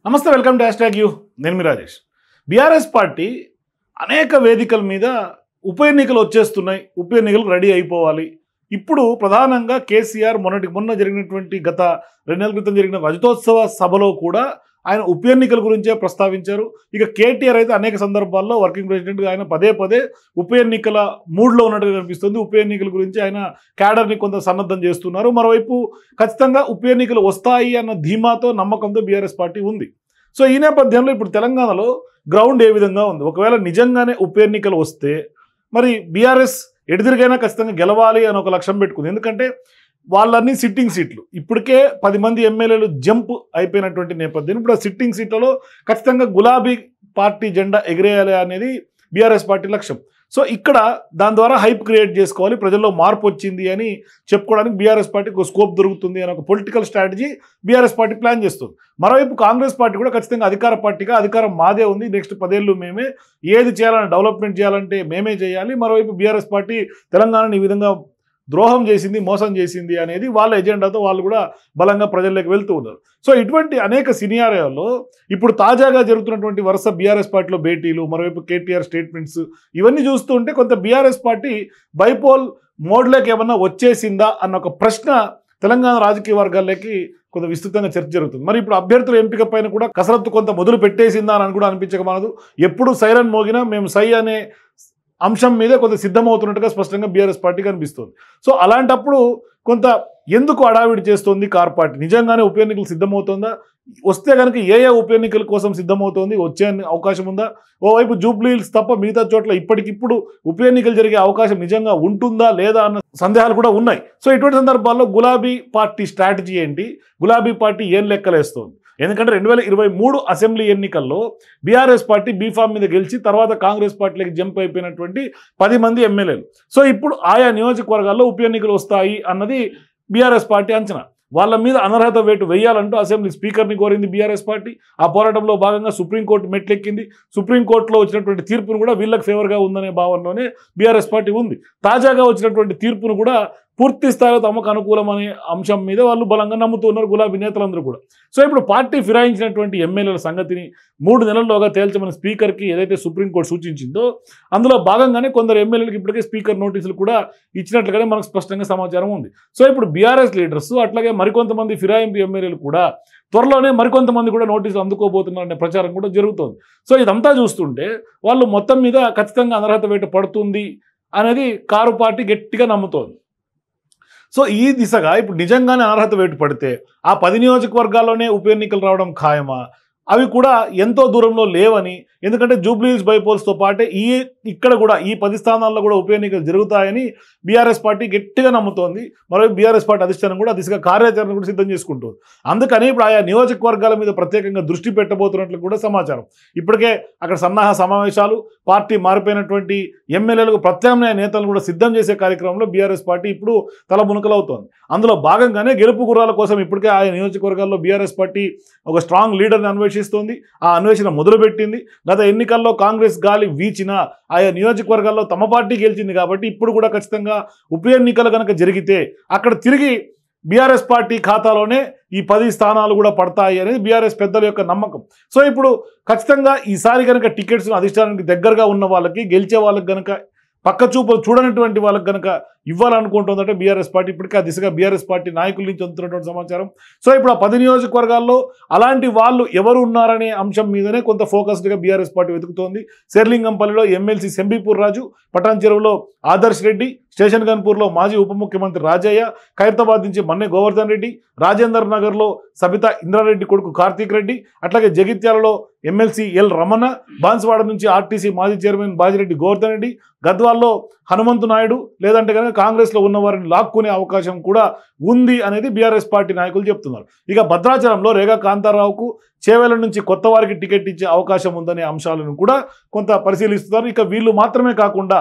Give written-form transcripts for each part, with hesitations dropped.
నమస్తే welcome to hash tag you నేను మీ Rajesh. BRS party అనేక వేదికల మీద ఉప ఎన్నికలు వచ్చేస్తున్నాయి, ఉప ఎన్నికలు రెడీ అయిపోవాలి. ఇప్పుడు ప్రధానంగా కేసీఆర్ మొన్న జరిగినటువంటి గత 2 నెలల క్రితం జరిగిన రజతోత్సవ సభలో కూడా ఆయన ఉప ఎన్నికల గురించే ప్రస్తావించారు. ఇక కేటీఆర్ అయితే అనేక సందర్భాల్లో వర్కింగ్ ప్రెసిడెంట్గా ఆయన పదే ఉప ఎన్నికల మూడ్లో ఉన్నట్టుగా కనిపిస్తుంది. ఉప ఎన్నికల గురించి ఆయన క్యాడర్ని కొంత సన్నద్ధం చేస్తున్నారు. మరోవైపు ఖచ్చితంగా ఉప ఎన్నికలు వస్తాయి అన్న ధీమాతో నమ్మకంతో బీఆర్ఎస్ పార్టీ ఉంది. సో ఈ నేపథ్యంలో ఇప్పుడు తెలంగాణలో గ్రౌండ్ ఏ విధంగా ఉంది? ఒకవేళ నిజంగానే ఉప ఎన్నికలు వస్తే మరి బీఆర్ఎస్ ఎటుదిరిగైనా ఖచ్చితంగా గెలవాలి అని ఒక లక్ష్యం పెట్టుకుంది. ఎందుకంటే వాళ్ళన్నీ సిట్టింగ్ సీట్లు, ఇప్పటికే 10 మంది ఎమ్మెల్యేలు జంప్ అయిపోయినటువంటి నేపథ్యం. ఇప్పుడు ఆ సిట్టింగ్ సీట్లలో ఖచ్చితంగా గులాబీ పార్టీ జెండా ఎగిరేయాలి అనేది బీఆర్ఎస్ పార్టీ లక్ష్యం. సో ఇక్కడ దాని ద్వారా హైప్ క్రియేట్ చేసుకోవాలి, ప్రజల్లో మార్పు వచ్చింది అని చెప్పుకోవడానికి బీఆర్ఎస్ పార్టీకి ఒక స్కోప్ దొరుకుతుంది అని ఒక political strategy BRS party plan చేస్తుంది. మరోవైపు కాంగ్రెస్ పార్టీ కూడా ఖచ్చితంగా అధికార పార్టీగా అధికారం మాదే ఉంది, నెక్స్ట్ 10 ఏళ్ళు మేమే, ఏది చేయాలని డెవలప్మెంట్ చేయాలంటే మేమే చేయాలి. మరోవైపు బీఆర్ఎస్ పార్టీ తెలంగాణని ఈ విధంగా ద్రోహం చేసింది, మోసం చేసింది అనేది వాళ్ళ ఎజెండాతో వాళ్ళు కూడా బలంగా ప్రజల్లోకి వెళ్తూ ఉన్నారు. సో ఇటువంటి అనేక సినారియోల్లో ఇప్పుడు తాజాగా జరుగుతున్నటువంటి వరుస బీఆర్ఎస్ పార్టీలో భేటీలు, మరోవైపు కేటీఆర్ స్టేట్మెంట్స్ ఇవన్నీ చూస్తూ ఉంటే కొంత బీఆర్ఎస్ పార్టీ బైపోల్ మోడ్లోకి ఏమన్నా వచ్చేసిందా అన్న ఒక ప్రశ్న తెలంగాణ రాజకీయ వర్గాల్లోకి కొంత విస్తృతంగా చర్చ జరుగుతుంది. మరి ఇప్పుడు అభ్యర్థుల ఎంపిక పైన కూడా కసరత్తు కొంత మొదలు పెట్టేసిందా అని కూడా అనిపించకమానదు. ఎప్పుడు సైరన్ మోగినా మేము సై అనే అంశం మీద కొంత సిద్ధమవుతున్నట్టుగా స్పష్టంగా బీఆర్ఎస్ పార్టీ కనిపిస్తుంది. సో అలాంటప్పుడు కొంత ఎందుకు అడావిడి చేస్తోంది కార్ పార్టీ? నిజంగానే ఉప ఎన్నికలు సిద్ధమవుతుందా? వస్తే కనుక ఏ ఉప ఎన్నికల కోసం సిద్ధమవుతోంది? వచ్చే అవకాశం ఉందా? ఓవైపు జూబ్లీ హిల్స్ తప్ప మిగతా చోట్ల ఇప్పటికిప్పుడు ఉప ఎన్నికలు జరిగే అవకాశం నిజంగా ఉంటుందా లేదా అన్న సందేహాలు కూడా ఉన్నాయి. సో ఇటువంటి సందర్భాల్లో గులాబీ పార్టీ స్ట్రాటజీ ఏంటి? గులాబీ పార్టీ ఏం లెక్కలేస్తోంది? ఎందుకంటే 2023 అసెంబ్లీ ఎన్నికల్లో బీఆర్ఎస్ పార్టీ బీఫామ్ మీద గెలిచి తర్వాత కాంగ్రెస్ పార్టీలకు జంప్ అయిపోయినటువంటి 10 మంది ఎమ్మెల్యేలు. సో ఇప్పుడు ఆయా నియోజకవర్గాల్లో ఉప ఎన్నికలు వస్తాయి అన్నది బీఆర్ఎస్ పార్టీ అంచనా. వాళ్ళ మీద అనర్హత వేటు వేయాలంటూ అసెంబ్లీ స్పీకర్ని కోరింది బీఆర్ఎస్ పార్టీ. ఆ పోరాటంలో భాగంగా సుప్రీంకోర్టు మెట్లెక్కింది. సుప్రీంకోర్టులో వచ్చినటువంటి తీర్పును కూడా వీళ్ళకి ఫేవర్గా ఉందనే భావనలోనే బీఆర్ఎస్ పార్టీ ఉంది. తాజాగా వచ్చినటువంటి తీర్పును కూడా పూర్తి స్థాయిలో తమకు అనుకూలం అనే అంశం మీద వాళ్ళు బలంగా నమ్ముతున్నారు గులాబీ నేతలందరూ కూడా. సో ఇప్పుడు పార్టీ ఫిరాయించినటువంటి ఎమ్మెల్యేల సంగతిని 3 నెలల్లోగా తేల్చమని స్పీకర్కి ఏదైతే సుప్రీంకోర్టు సూచించిందో అందులో భాగంగానే కొందరు ఎమ్మెల్యేలకు ఇప్పటికే స్పీకర్ నోటీసులు కూడా ఇచ్చినట్లుగానే మనకు స్పష్టంగా సమాచారం ఉంది. సో ఇప్పుడు బీఆర్ఎస్ లీడర్స్ అట్లాగే మరికొంతమంది ఫిరాయింపు ఎమ్మెల్యేలు కూడా త్వరలోనే మరికొంతమంది కూడా నోటీసులు అందుకోబోతున్నారనే ప్రచారం కూడా జరుగుతోంది. సో ఇదంతా చూస్తుంటే వాళ్ళు మొత్తం మీద ఖచ్చితంగా అనర్హత వేట పడుతుంది అనేది కారు పార్టీ గట్టిగా నమ్ముతోంది. సో ఈ దిశగా ఇప్పుడు నిజంగానే అనర్హత వేటు పడితే ఆ 10 నియోజకవర్గాల్లోనే ఉప ఎన్నికలు రావడం ఖాయమా? అవి కూడా ఎంతో దూరంలో లేవని, ఎందుకంటే జూబ్లీ హిల్స్ బైపోల్స్తో పాటే ఇక్కడ కూడా ఈ 10 స్థానాల్లో కూడా ఉప ఎన్నికలు జరుగుతాయని బీఆర్ఎస్ పార్టీ గట్టిగా నమ్ముతోంది. మరో బీఆర్ఎస్ పార్టీ అధిష్టానం కూడా దిశగా కార్యాచరణ కూడా సిద్ధం చేసుకుంటుంది. అందుకని ఇప్పుడు ఆయా నియోజకవర్గాల మీద ప్రత్యేకంగా దృష్టి పెట్టబోతున్నట్లు కూడా సమాచారం. ఇప్పటికే అక్కడ సన్నాహ సమావేశాలు, పార్టీ మారిపోయినటువంటి ఎమ్మెల్యేలకు ప్రత్యామ్నాయ నేతలను కూడా సిద్ధం చేసే కార్యక్రమంలో బీఆర్ఎస్ పార్టీ ఇప్పుడు తలమునకలవుతోంది. అందులో భాగంగానే గెలుపు గుర్రాల కోసం ఇప్పటికే ఆయా నియోజకవర్గాల్లో బీఆర్ఎస్ పార్టీ ఒక స్ట్రాంగ్ లీడర్ని అన్వేషిస్తోంది. ఆ అన్వేషణ మొదలుపెట్టింది. గత ఎన్నికల్లో కాంగ్రెస్ గాలి వీచినా ఆయా నియోజకవర్గాల్లో తమ పార్టీ గెలిచింది కాబట్టి ఇప్పుడు కూడా ఖచ్చితంగా ఉప ఎన్నికలు కనుక జరిగితే అక్కడ తిరిగి బీఆర్ఎస్ పార్టీ ఖాతాలోనే ఈ 10 స్థానాలు కూడా పడతాయి అనేది బీఆర్ఎస్ పెద్దల యొక్క నమ్మకం. సో ఇప్పుడు ఖచ్చితంగా ఈసారి కనుక టికెట్స్ను అధిష్టానానికి దగ్గరగా ఉన్న వాళ్ళకి, గెలిచే వాళ్ళకి కనుక పక్క చూపులు చూడనటువంటి వాళ్ళకి కనుక ఇవ్వాలనుకుంటుందంటే బీఆర్ఎస్ పార్టీ ఇప్పటికే ఆ దిశగా బీఆర్ఎస్ పార్టీ నాయకుల నుంచి అందుతున్నటువంటి సమాచారం. సో ఇప్పుడు ఆ 10 నియోజకవర్గాల్లో అలాంటి వాళ్ళు ఎవరు ఉన్నారనే అంశం మీదనే కొంత ఫోకస్డ్గా బీఆర్ఎస్ పార్టీ వెతుకుతోంది. శేర్లింగంపల్లిలో ఎమ్మెల్సీ సెంబీపూర్ రాజు, పటాన్ చెరువులో ఆదర్శ్ రెడ్డి, స్టేషన్ గన్పూర్లో మాజీ ఉప ముఖ్యమంత్రి రాజయ్య, ఖైరతాబాద్ నుంచి మన్నె గోవర్ధన్ రెడ్డి, రాజేందర్ నగర్లో సబితా ఇంద్రారెడ్డి కొడుకు కార్తీక్ రెడ్డి, అట్లాగే జగిత్యాలలో ఎమ్మెల్సీ ఎల్ రమణ, బాన్స్వాడ నుంచి ఆర్టీసీ మాజీ చైర్మన్ బాజిరెడ్డి గోవర్ధన్ రెడ్డి, గద్వాల్లో హనుమంతు నాయుడు, లేదంటే కనుక కాంగ్రెస్లో ఉన్న వారిని లాక్కునే అవకాశం కూడా ఉంది అనేది బీఆర్ఎస్ పార్టీ నాయకులు చెప్తున్నారు. ఇక భద్రాచలంలో రేగా కాంతారావుకు, చేవేల నుంచి కొత్త వారికి టికెట్ ఇచ్చే అవకాశం ఉందనే అంశాలను కూడా కొంత పరిశీలిస్తున్నారు. ఇక వీళ్ళు మాత్రమే కాకుండా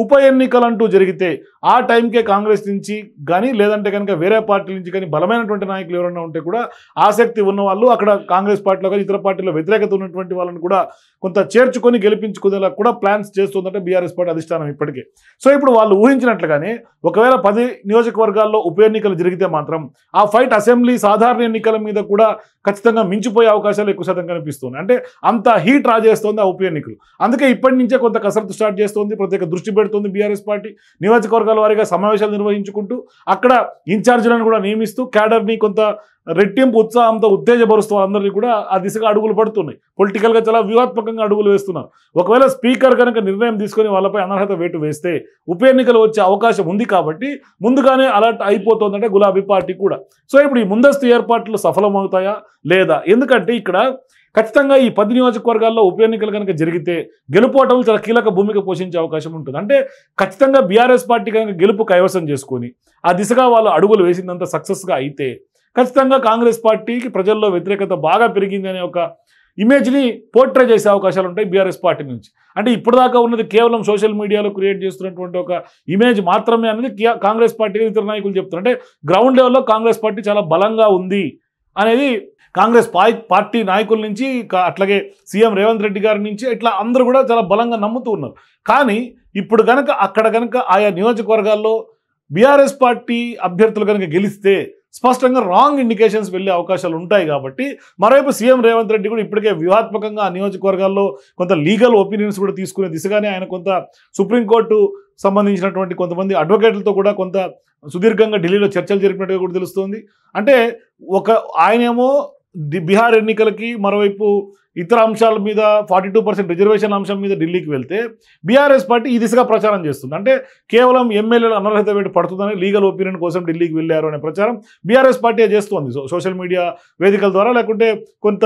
ఉప ఎన్నికలంటూ జరిగితే ఆ టైంకే కాంగ్రెస్ నుంచి కానీ లేదంటే కనుక వేరే పార్టీల నుంచి కానీ బలమైనటువంటి నాయకులు ఎవరైనా ఉంటే కూడా ఆసక్తి ఉన్న వాళ్ళు అక్కడ కాంగ్రెస్ పార్టీలో కానీ ఇతర పార్టీలో వ్యతిరేకత ఉన్నటువంటి వాళ్ళని కూడా కొంత చేర్చుకొని గెలిపించుకునేలా కూడా ప్లాన్స్ చేస్తుందంటే బీఆర్ఎస్ పార్టీ అధిష్టానం ఇప్పటికే. సో ఇప్పుడు వాళ్ళు ఊహించినట్లుగానే ఒకవేళ 10 నియోజకవర్గాల్లో ఉప ఎన్నికలు జరిగితే మాత్రం ఆ ఫైట్ అసెంబ్లీ సాధారణ ఎన్నికల మీద కూడా ఖచ్చితంగా మించిపోయే అవకాశాలు ఎక్కువ శాతం కనిపిస్తున్నాయి. అంటే అంత హీట్ రాజేస్తోంది ఆ ఉప ఎన్నికలు. అందుకే ఇప్పటి నుంచే కొంత కసరత్తు స్టార్ట్ చేస్తోంది, ప్రత్యేక దృష్టి పెడుతుంది బీఆర్ఎస్ పార్టీ. నియోజకవర్గాల వారీగా సమావేశాలు నిర్వహించుకుంటూ అక్కడ ఇన్ఛార్జీలను కూడా నియమిస్తూ క్యాడర్ని కొంత రెట్టింపు ఉత్సాహంతో ఉత్తేజపరుస్తూ అందరినీ కూడా ఆ దిశగా అడుగులు పడుతున్నాయి. పొలిటికల్గా చాలా వ్యూహాత్మకంగా అడుగులు వేస్తున్నారు. ఒకవేళ స్పీకర్ కనుక నిర్ణయం తీసుకొని వాళ్ళపై అనర్హత వేటు వేస్తే ఉప ఎన్నికలు వచ్చే అవకాశం ఉంది కాబట్టి ముందుగానే అలర్ట్ అయిపోతుందంటే గులాబీ పార్టీ కూడా. సో ఇప్పుడు ఈ ముందస్తు ఏర్పాట్లు సఫలమవుతాయా లేదా? ఎందుకంటే ఇక్కడ ఖచ్చితంగా ఈ 10 నియోజకవర్గాల్లో ఉప ఎన్నికలు కనుక జరిగితే గెలుపోవటం చాలా కీలక భూమిక పోషించే అవకాశం ఉంటుంది. అంటే ఖచ్చితంగా బీఆర్ఎస్ పార్టీ కనుక గెలుపు కైవసం చేసుకొని ఆ దిశగా వాళ్ళు అడుగులు వేసిందంత సక్సెస్గా అయితే ఖచ్చితంగా కాంగ్రెస్ పార్టీకి ప్రజల్లో వ్యతిరేకత బాగా పెరిగింది అనే ఒక ఇమేజ్ని పోర్ట్రే చేసే అవకాశాలు ఉంటాయి బీఆర్ఎస్ పార్టీ నుంచి. అంటే ఇప్పటిదాకా ఉన్నది కేవలం సోషల్ మీడియాలో క్రియేట్ చేస్తున్నటువంటి ఒక ఇమేజ్ మాత్రమే అనేది కాంగ్రెస్ పార్టీకి ఇతర నాయకులు చెప్తున్నారు. అంటే గ్రౌండ్ లెవెల్లో కాంగ్రెస్ పార్టీ చాలా బలంగా ఉంది అనేది కాంగ్రెస్ పార్టీ నాయకుల నుంచి అట్లాగే సీఎం రేవంత్ రెడ్డి గారి నుంచి ఇట్లా అందరూ కూడా చాలా బలంగా నమ్ముతూ ఉన్నారు. కానీ ఇప్పుడు కనుక అక్కడ కనుక ఆయా నియోజకవర్గాల్లో బీఆర్ఎస్ పార్టీ అభ్యర్థులు కనుక గెలిస్తే స్పష్టంగా రాంగ్ ఇండికేషన్స్ వెళ్ళే అవకాశాలు ఉంటాయి. కాబట్టి మరోవైపు సీఎం రేవంత్ రెడ్డి కూడా ఇప్పటికే వ్యూహాత్మకంగా ఆ నియోజకవర్గాల్లో కొంత లీగల్ ఒపీనియన్స్ కూడా తీసుకునే దిశగానే ఆయన కొంత సుప్రీంకోర్టు సంబంధించినటువంటి కొంతమంది అడ్వకేట్లతో కూడా కొంత సుదీర్ఘంగా ఢిల్లీలో చర్చలు జరిపినట్టుగా కూడా తెలుస్తోంది. అంటే ఆయనేమో బీహార్ ఎన్నికలకి మరోవైపు ఇతర అంశాల మీద 42% రిజర్వేషన్ అంశం మీద ఢిల్లీకి వెళ్తే బీఆర్ఎస్ పార్టీ ఈ దిశగా ప్రచారం చేస్తుంది. అంటే కేవలం ఎమ్మెల్యేలు అనర్హత వేటు పడుతుందని లీగల్ ఒపీనియన్ కోసం ఢిల్లీకి వెళ్ళారు అనే ప్రచారం బీఆర్ఎస్ పార్టీ చేస్తోంది సోషల్ మీడియా వేదికల ద్వారా, లేకుంటే కొంత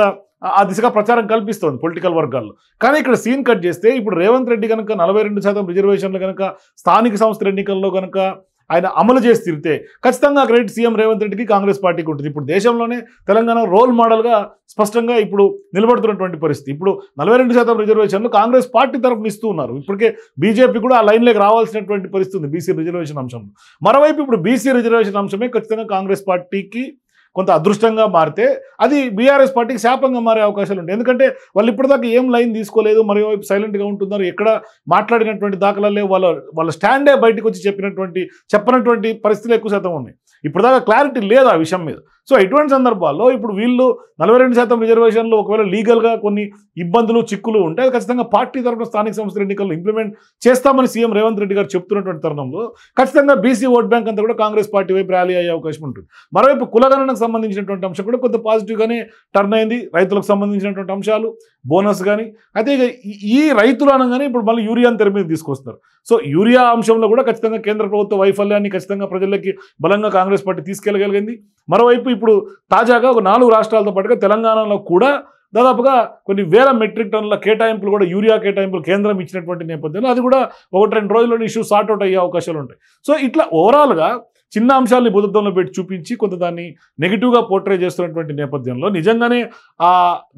ఆ దిశగా ప్రచారం కల్పిస్తోంది పొలిటికల్ వర్గాల్లో. కానీ ఇక్కడ సీన్ కట్ చేస్తే ఇప్పుడు రేవంత్ రెడ్డి కనుక 42% రిజర్వేషన్లు కనుక స్థానిక సంస్థల ఎన్నికల్లో కనుక ఆయన అమలు చేసి తిరిగితే ఖచ్చితంగా క్రెడిట్ సీఎం రేవంత్ రెడ్డికి కాంగ్రెస్ పార్టీకి ఉంటుంది. ఇప్పుడు దేశంలోనే తెలంగాణ రోల్ మోడల్గా స్పష్టంగా ఇప్పుడు నిలబడుతున్నటువంటి పరిస్థితి. ఇప్పుడు 42% రిజర్వేషన్లు కాంగ్రెస్ పార్టీ తరఫున ఇస్తూ ఉన్నారు. ఇప్పటికే బీజేపీ కూడా ఆ లైన్లోకి రావాల్సినటువంటి పరిస్థితి ఉంది బీసీ రిజర్వేషన్ అంశంలో. మరోవైపు ఇప్పుడు బీసీ రిజర్వేషన్ అంశమే ఖచ్చితంగా కాంగ్రెస్ పార్టీకి కొంత అదృష్టంగా మారితే అది బీఆర్ఎస్ పార్టీకి శాపంగా మారే అవకాశాలు ఉంటాయి. ఎందుకంటే వాళ్ళు ఇప్పటిదాకా ఏం లైన్ తీసుకోలేదు, మరోవైపు సైలెంట్గా ఉంటున్నారు, ఎక్కడ మాట్లాడినటువంటి దాఖలాలే వాళ్ళ స్టాండే బయటకు వచ్చి చెప్పనటువంటి పరిస్థితులు ఎక్కువ శాతం ఉన్నాయి. ఇప్పటిదాకా క్లారిటీ లేదు ఆ విషయం మీద. సో ఇటువంటి సందర్భాల్లో ఇప్పుడు వీళ్ళు 42% రిజర్వేషన్లు ఒకవేళ లీగల్గా కొన్ని ఇబ్బందులు చిక్కులు ఉంటే అది ఖచ్చితంగా పార్టీ తరఫున స్థానిక సంస్థల ఎన్నికల్లో ఇంప్లిమెంట్ చేస్తామని సీఎం రేవంత్ రెడ్డి గారు చెప్తున్నటువంటి తరుణంలో ఖచ్చితంగా బీసీ ఓట్ బ్యాంక్ అంతా కూడా కాంగ్రెస్ పార్టీ వైపు ర్యాలీ అయ్యే అవకాశం ఉంటుంది. మరోవైపు కులగణనకు సంబంధించినటువంటి అంశం కూడా కొంత పాజిటివ్గానే టర్న్ అయింది. రైతులకు సంబంధించినటువంటి అంశాలు, బోనస్ కానీ. అయితే ఇక ఈ రైతులు అనగానే ఇప్పుడు మళ్ళీ యూరియాని తెర మీద తీసుకొస్తారు. సో యూరియా అంశంలో కూడా ఖచ్చితంగా కేంద్ర ప్రభుత్వ వైఫల్యాన్ని ఖచ్చితంగా ప్రజలకి బలంగా కాంగ్రెస్ పార్టీ తీసుకెళ్లగలిగింది. మరోవైపు ఇప్పుడు తాజాగా ఒక 4 రాష్ట్రాలతో పాటుగా తెలంగాణలో కూడా దాదాపుగా కొన్ని వేల మెట్రిక్ టన్నుల కేటాయింపులు కూడా యూరియా కేటాయింపులు కేంద్రం ఇచ్చినటువంటి నేపథ్యంలో అది కూడా 1-2 రోజుల్లోనే ఇష్యూ సార్ట్అవుట్ అయ్యే అవకాశాలు ఉంటాయి. సో ఇట్లా ఓవరాల్గా చిన్న అంశాలని భూతత్వంలో పెట్టి చూపించి కొంత దాన్ని నెగిటివ్గా పోర్ట్రే చేస్తున్నటువంటి నేపథ్యంలో నిజంగానే ఆ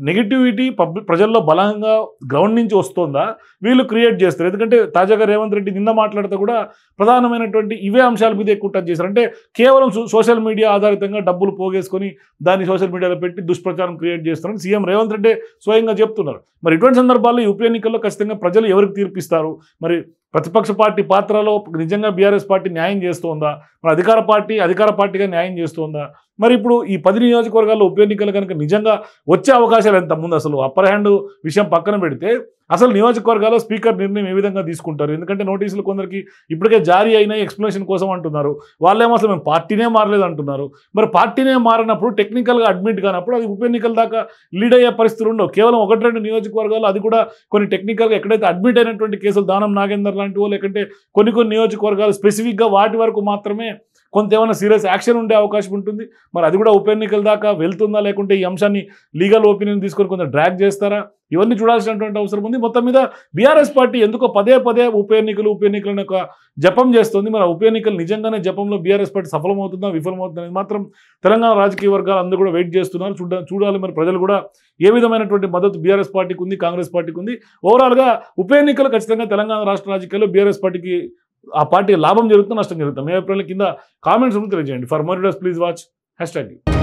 నెగిటివిటీ ప్రజల్లో బలంగా గ్రౌండ్ నుంచి వస్తుందా వీళ్ళు క్రియేట్ చేస్తారు? ఎందుకంటే తాజాగా రేవంత్ రెడ్డి నిన్న మాట్లాడుతూ కూడా ప్రధానమైనటువంటి ఇవే అంశాల మీద ఎక్కువ టచ్ చేశారు. అంటే కేవలం సోషల్ మీడియా ఆధారితంగా డబ్బులు పోగేసుకొని దాన్ని సోషల్ మీడియాలో పెట్టి దుష్ప్రచారం క్రియేట్ చేస్తున్నారని సీఎం రేవంత్ రెడ్డి స్వయంగా చెప్తున్నారు. మరి ఇటువంటి సందర్భాల్లో ఈ ఉప ఎన్నికల్లో ఖచ్చితంగా ప్రజలు ఎవరికి తీర్పిస్తారు? మరి ప్రతిపక్ష పార్టీ పాత్రలో నిజంగా బీఆర్ఎస్ పార్టీ న్యాయం చేస్తుందా? మరి అధికార పార్టీగా న్యాయం చేస్తుందా? మరి ఇప్పుడు ఈ 10 నియోజకవర్గాల్లో ఉప ఎన్నికలు కనుక నిజంగా వచ్చే అవకాశాలు ఎంత ముందు? అసలు అప్పర్ హ్యాండ్ విషయం పక్కన పెడితే అసలు నియోజకవర్గాల్లో స్పీకర్ నిర్ణయం ఏ విధంగా తీసుకుంటారు? ఎందుకంటే నోటీసులు కొందరికి ఇప్పటికే జారీ అయినాయి, ఎక్స్ప్లెనేషన్ కోసం అంటున్నారు. వాళ్ళేమో అసలు మేము పార్టీనే మారలేదు అంటున్నారు. మరి పార్టీనే మారినప్పుడు టెక్నికల్గా అడ్మిట్ కానప్పుడు అది ఉప ఎన్నికల దాకా లీడ్ అయ్యే పరిస్థితులు ఉండవు. కేవలం 1-2 నియోజకవర్గాలు, అది కూడా కొన్ని టెక్నికల్గా ఎక్కడైతే అడ్మిట్ అయినటువంటి కేసులు దానం నాగేందర్ లాంటివో, లేకంటే కొన్ని నియోజకవర్గాలు స్పెసిఫిక్గా వాటి వరకు మాత్రమే కొంత ఏమైనా సీరియస్ యాక్షన్ ఉండే అవకాశం ఉంటుంది. మరి అది కూడా ఉప ఎన్నికల దాకా వెళ్తుందా, లేకుంటే ఈ అంశాన్ని లీగల్ ఒపీనియన్ తీసుకొని కొంత డ్రాగ్ చేస్తారా, ఇవన్నీ చూడాల్సినటువంటి అవసరం ఉంది. మొత్తం మీద బీఆర్ఎస్ పార్టీ ఎందుకో పదే పదే ఉప ఎన్నికలను ఒక జపం చేస్తుంది. మరి ఉప ఎన్నికలు నిజంగానే జపంలో బీఆర్ఎస్ పార్టీ సఫలమవుతుందా విఫలమవుతుందా అనేది మాత్రం తెలంగాణ రాజకీయ వర్గాలు అందరూ కూడా వెయిట్ చేస్తున్నారు. చూడాలి మరి ప్రజలు కూడా ఏ విధమైనటువంటి మద్దతు బీఆర్ఎస్ పార్టీకి ఉంది, కాంగ్రెస్ పార్టీకి ఉంది. ఓవరాల్గా ఉప ఎన్నికలు ఖచ్చితంగా తెలంగాణ రాష్ట్ర రాజకీయాల్లో బీఆర్ఎస్ పార్టీకి ఆ పార్టీ లాభం జరుగుతుంది, నష్టం జరుగుతుంది. మీ అభిప్రాయాల కింద కామెంట్స్ తెలియజేయండి. For more videos please watch #.